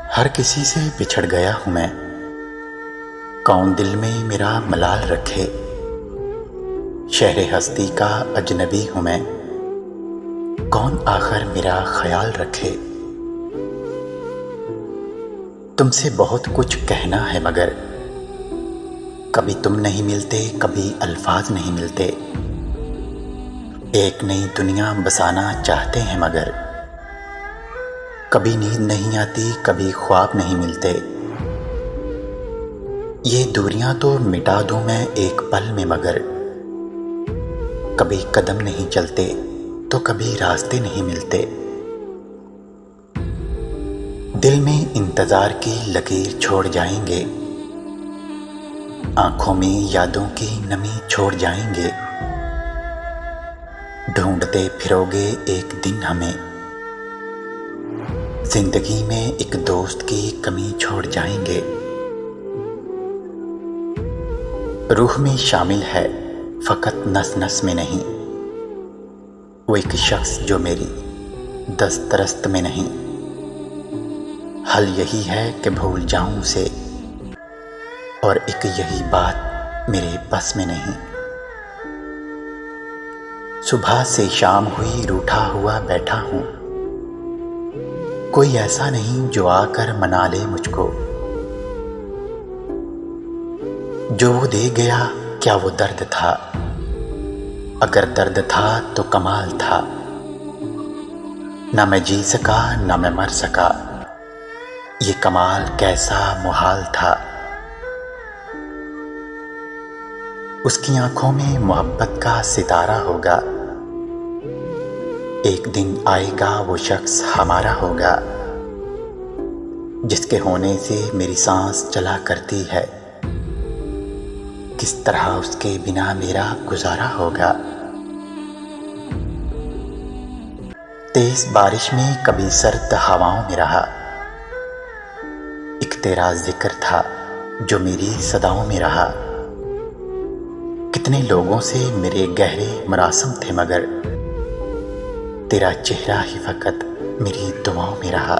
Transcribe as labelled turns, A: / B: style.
A: हर किसी से बिछड़ गया हूं मैं। कौन दिल में मेरा मलाल रखे। शहरे हस्ती का अजनबी हूं मैं। कौन आखिर मेरा ख्याल रखे। तुमसे बहुत कुछ कहना है मगर कभी तुम नहीं मिलते, कभी अल्फाज नहीं मिलते। एक नई दुनिया बसाना चाहते हैं मगर कभी नींद नहीं आती, कभी ख्वाब नहीं मिलते। ये दूरियां तो मिटा दूं मैं एक पल में मगर कभी कदम नहीं चलते तो कभी रास्ते नहीं मिलते। दिल में इंतजार की लकीर छोड़ जाएंगे, आंखों में यादों की नमी छोड़ जाएंगे। ढूंढते फिरोगे एक दिन हमें, जिंदगी में एक दोस्त की कमी छोड़ जाएंगे। रूह में शामिल है फकत नस नस में नहीं, वो एक शख्स जो मेरी दस्तरस्त में नहीं। हल यही है कि भूल जाऊं उसे, और एक यही बात मेरे बस में नहीं। सुबह से शाम हुई रूठा हुआ बैठा हूं, कोई ऐसा नहीं जो आकर मना ले मुझको। जो वो दे गया क्या वो दर्द था, अगर दर्द था तो कमाल था। ना मैं जी सका ना मैं मर सका, ये कमाल कैसा मुहाल था। उसकी आंखों में मोहब्बत का सितारा होगा, एक दिन आएगा वो शख्स हमारा होगा, जिसके होने से मेरी सांस चला करती है। किस तरह उसके बिना मेरा गुजारा होगा। तेज बारिश में कभी सर्द हवाओं में रहा, एक तेरा जिक्र था जो मेरी सदाओं में रहा। कितने लोगों से मेरे गहरे मरासम थे मगर तेरा चेहरा ही फकत मेरी दुआओं में रहा।